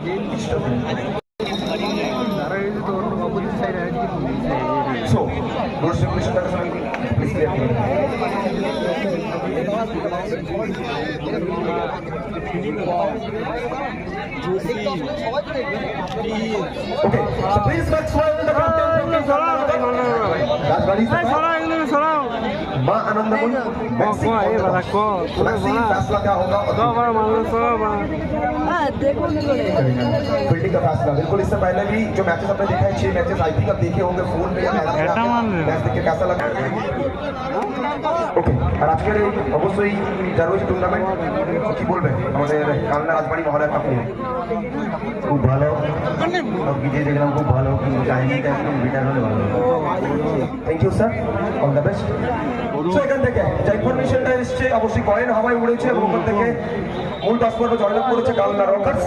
So, those simulations are please clear. Okay, so please Maxwell, the माँ आनंदमन maxi फैसला क्या होगा फील्डिंग का फैसला बिल्कुल। इससे पहले भी जो मैचेस आपने देखा है 6 मैचेस आईपीएल आप देखे होंगे फोन पे मैच देख के कैसा लगा। ওকে আর আজকের এই অবশ্যই জানুয়ারি টুর্নামেন্ট কি বলবেন আমাদের কালনা রাজবাড়ি মহড়া কাপ নিয়ে? খুব ভালো, সব কিছু দেখলাম খুব ভালো, কিন্তু চাইনিটা একদম বিটার হলে ভালো। Thank you sir, all the best. So এখান থেকে যে ইনফরমেশনটা এসছে অবশ্যই কয়েন হাওয়ায় উড়েছে এবং ওখান থেকে মূল 10 পর্ব জয়লাভ করেছে কালনা রকার্স।